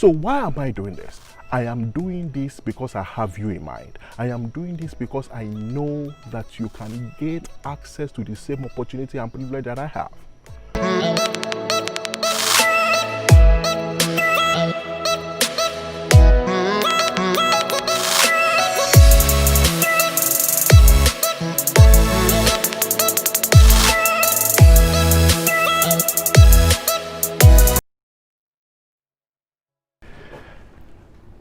So why am I doing this? I am doing this because I have you in mind. I am doing this because I know that you can gain access to the same opportunity and privilege that I have.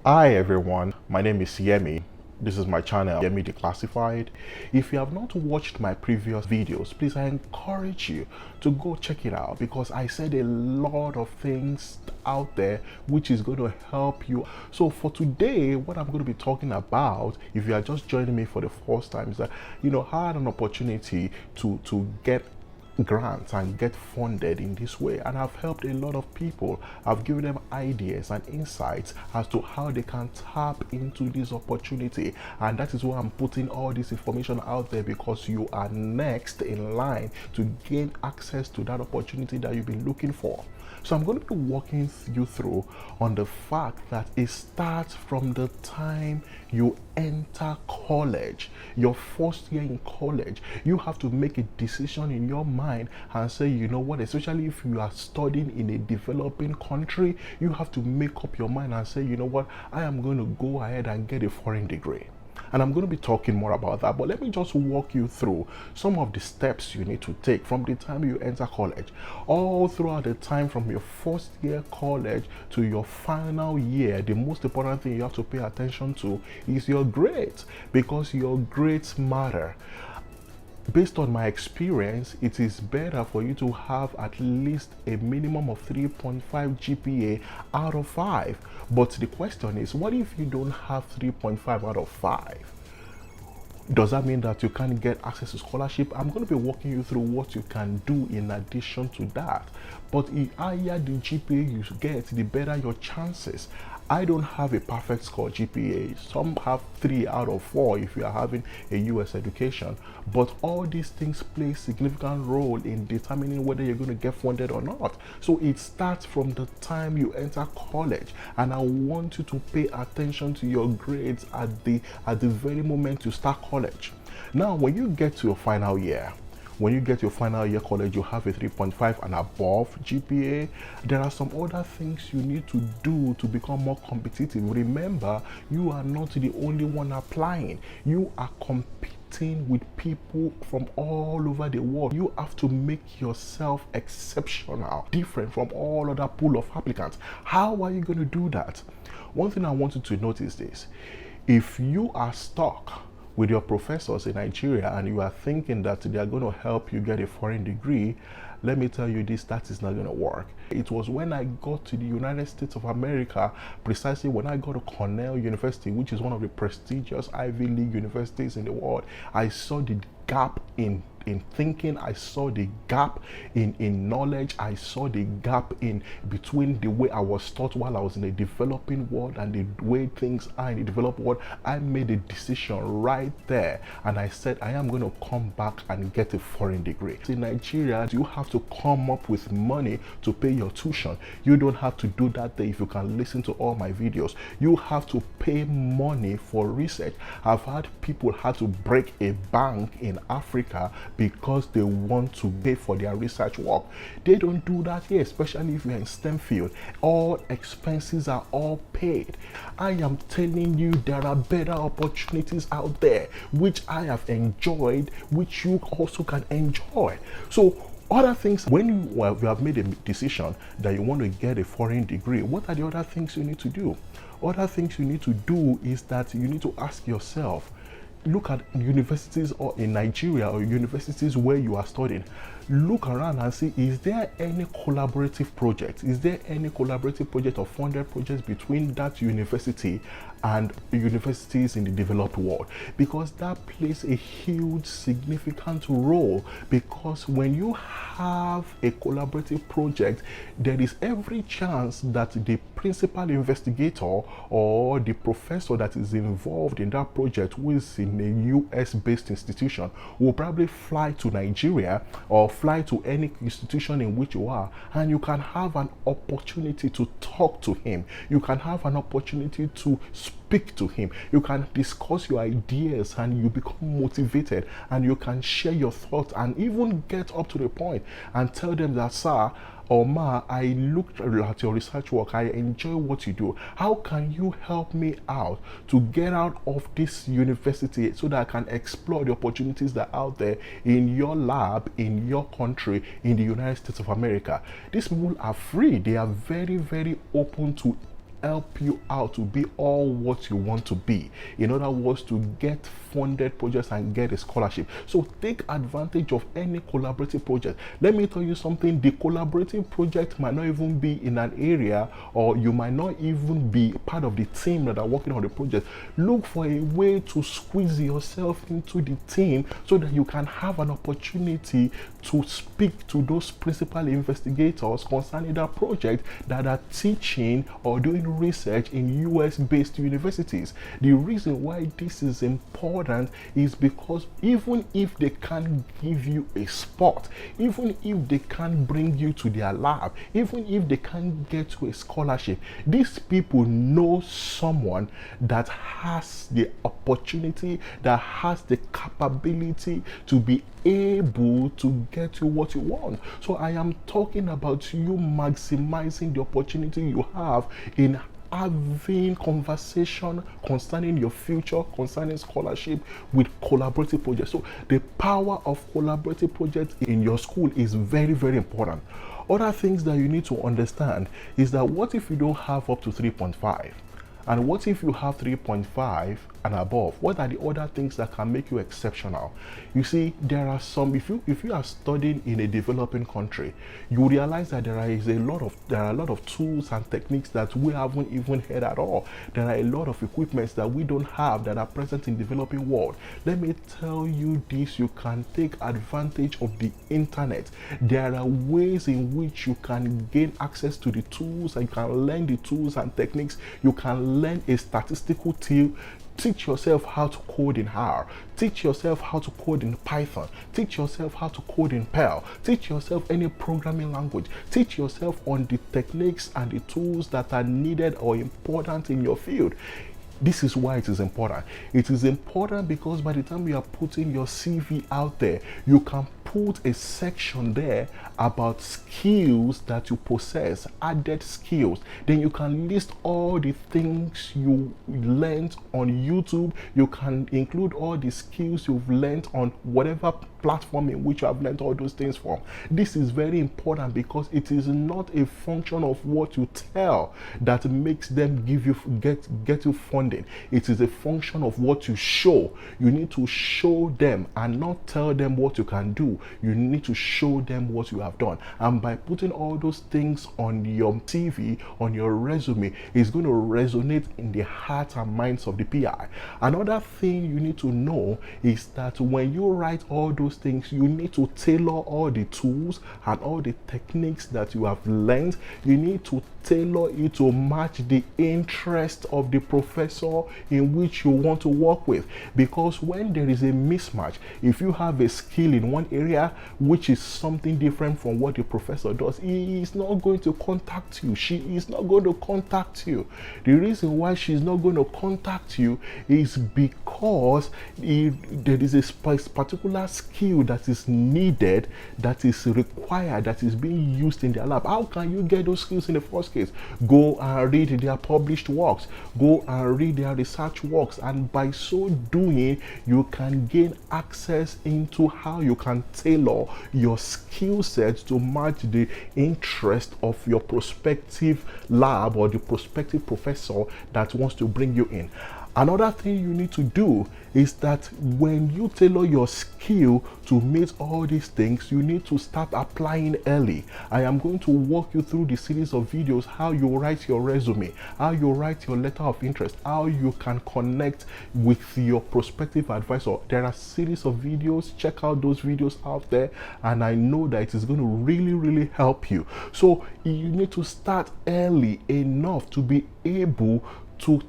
Hi everyone, my name is Yemi. This is my channel, Yemi Declassified. If you have not watched my previous videos, please, I encourage you to go check it out because I said a lot of things out there which is going to help you. So for today, what I'm going to be talking about, if you are just joining me for the first time, is that, I had an opportunity to get grants and get funded in this way, and I've helped a lot of people. I've given them ideas and insights as to how they can tap into this opportunity, and that is why I'm putting all this information out there, because you are next in line to gain access to that opportunity that you've been looking for. So I'm going to be walking you through on the fact that it starts from the time you enter college. Your first year in college, you have to make a decision in your mind and say, you know what, especially if you are studying in a developing country, you have to make up your mind and say, you know what, I am going to go ahead and get a foreign degree. And I'm going to be talking more about that, but let me just walk you through some of the steps you need to take from the time you enter college, all throughout the time from your first year college to your final year. The most important thing you have to pay attention to is your grades, because your grades matter. Based on my experience, it is better for you to have at least a minimum of 3.5 GPA out of 5. But the question is, what if you don't have 3.5 out of 5? Does that mean that you can't get access to scholarship? I'm going to be walking you through what you can do in addition to that. But the higher the GPA you get, the better your chances. I don't have a perfect score GPA. Some have 3 out of 4 if you are having a US education. But all these things play a significant role in determining whether you're going to get funded or not. So it starts from the time you enter college. And I want you to pay attention to your grades at the very moment you start college. Now, when you get to your final year, college, you have a 3.5 and above GPA. There are some other things you need to do to become more competitive. Remember, you are not the only one applying. You are competing with people from all over the world. You have to make yourself exceptional, different from all other pool of applicants. How are you going to do that? One thing I want you to notice this: if you are stuck with your professors in Nigeria and you are thinking that they are going to help you get a foreign degree, let me tell you this, that is not going to work. It was when I got to the United States of America, precisely when I got to Cornell University, which is one of the prestigious Ivy League universities in the world, I saw the gap in thinking, I saw the gap in knowledge, I saw the gap in between the way I was taught while I was in the developing world and the way things are in the developed world. I made a decision right there and I said, I am going to come back and get a foreign degree. In Nigeria, you have to come up with money to pay your tuition. You don't have to do that there. If you can listen to all my videos, you have to pay money for research. I've had people had to break a bank in Africa because they want to pay for their research work. They don't do that here, especially if you're in STEM field. All expenses are all paid. I am telling you, there are better opportunities out there which I have enjoyed, which you also can enjoy. So other things, when you have made a decision that you want to get a foreign degree, what are the other things you need to do? Other things you need to do is that you need to ask yourself, look at universities or in Nigeria or universities where you are studying. Look around and see, is there any collaborative project? Is there any collaborative project or funded projects between that university and universities in the developed world? Because that plays a huge significant role, because when you have a collaborative project, there is every chance that the principal investigator or the professor that is involved in that project, who is in a US based institution, will probably fly to Nigeria or fly to any institution in which you are, and you can have an opportunity to talk to him. You can have an opportunity to speak to him. You can discuss your ideas and you become motivated, and you can share your thoughts and even get up to the point and tell them that, sir or ma, I looked at your research work, I enjoy what you do. How can you help me out to get out of this university so that I can explore the opportunities that are out there in your lab, in your country, in the United States of America? These people are free. They are very, very open to help you out to be all what you want to be. In other words, to get funded projects and get a scholarship. So take advantage of any collaborative project. Let me tell you something, the collaborative project might not even be in an area, or you might not even be part of the team that are working on the project. Look for a way to squeeze yourself into the team so that you can have an opportunity to speak to those principal investigators concerning that project that are teaching or doing research in US-based universities. The reason why this is important is because even if they can't give you a spot, even if they can't bring you to their lab, even if they can't get you a scholarship, these people know someone that has the opportunity, that has the capability to be able to get you what you want. So I am talking about you maximizing the opportunity you have in having conversation concerning your future, concerning scholarship with collaborative projects. So the power of collaborative projects in your school is very, very important. Other things that you need to understand is that what if you don't have up to 3.5? And what if you have 3.5 and above? What are the other things that can make you exceptional? You see, there are some, if you are studying in a developing country, you realize that there are a lot of tools and techniques that we haven't even heard at all. There are a lot of equipments that we don't have that are present in the developing world. Let me tell you this, you can take advantage of the internet. There are ways in which you can gain access to the tools, and you can learn the tools and techniques. You can learn a statistical tool. Teach yourself how to code in R. Teach yourself how to code in Python. Teach yourself how to code in Perl. Teach yourself any programming language. Teach yourself on the techniques and the tools that are needed or important in your field. This is why it is important. It is important because by the time you are putting your CV out there, you can put a section there about skills that you possess, added skills. Then you can list all the things you learned on YouTube. You can include all the skills you've learned on whatever platform in which you have learned all those things from. This is very important because it is not a function of what you tell that makes them get you funding. It is a function of what you show. You need to show them and not tell them what you can do. You need to show them what you have done. And by putting all those things on your CV, on your resume, it's going to resonate in the hearts and minds of the PI. Another thing you need to know is that when you write all those things, you need to tailor all the tools and all the techniques that you have learned. You need to tailor it to match the interest of the professor in which you want to work with. Because when there is a mismatch, if you have a skill in one area which is something different from what the professor does, he is not going to contact you. She is not going to contact you. The reason why she's not going to contact you is because there is a particular skill that is needed, that is required, that is being used in their lab. How can you get those skills in the first case? Go and read their published works. Go and read their research works. And by so doing, you can gain access into how you can tailor your skill set to match the interest of your prospective lab or the prospective professor that wants to bring you in. Another thing you need to do is that when you tailor your skill to meet all these things, you need to start applying early. I am going to walk you through the series of videos how you write your resume, how you write your letter of interest, how you can connect with your prospective advisor. There are a series of videos. Check out those videos out there, and I know that it is going to really, really help you. So you need to start early enough to be able to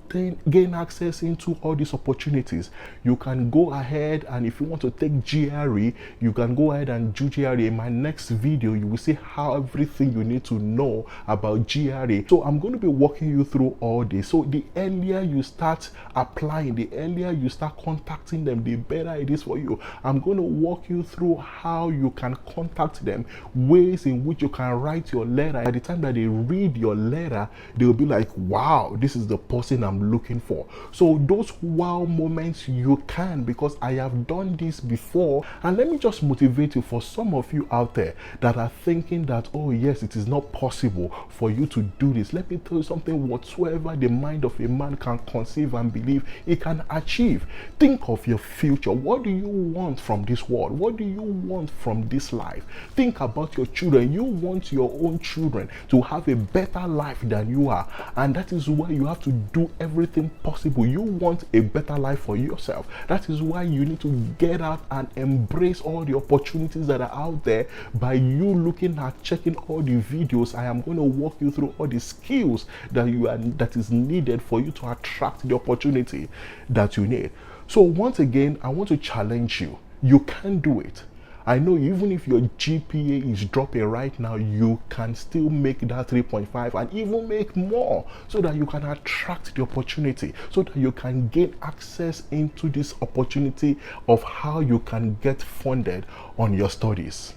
gain access into all these opportunities. You can go ahead, and if you want to take GRE, you can go ahead and do GRE. In my next video, you will see how everything you need to know about GRE. So I'm going to be walking you through all this. So the earlier you start applying, the earlier you start contacting them, the better it is for you. I'm going to walk you through how you can contact them, ways in which you can write your letter. By the time that they read your letter, they'll be like, wow, this is the person I'm looking for. So those wow moments you can, because I have done this before. And let me just motivate you, for some of you out there that are thinking that, oh yes, it is not possible for you to do this. Let me tell you something: whatsoever the mind of a man can conceive and believe, he can achieve. Think of your future. What do you want from this world? What do you want from this life? Think about your children. You want your own children to have a better life than you are, and that is why you have to do everything possible. You want a better life for yourself. That is why you need to get out and embrace all the opportunities that are out there by you looking at, checking all the videos. I am going to walk you through all the skills that is needed for you to attract the opportunity that you need. So once again, I want to challenge you. You can do it. I know even if your GPA is dropping right now, you can still make that 3.5 and even make more, so that you can attract the opportunity, so that you can gain access into this opportunity of how you can get funded on your studies.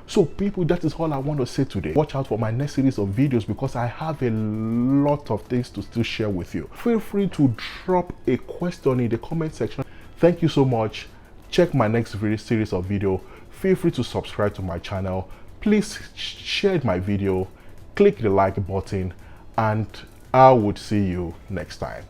So people, that is all I want to say today. Watch out for my next series of videos, because I have a lot of things to still share with you. Feel free to drop a question in the comment section. Thank you so much. Check my next series of video. Feel free to subscribe to my channel. Please share my video, click the like button, and I would see you next time.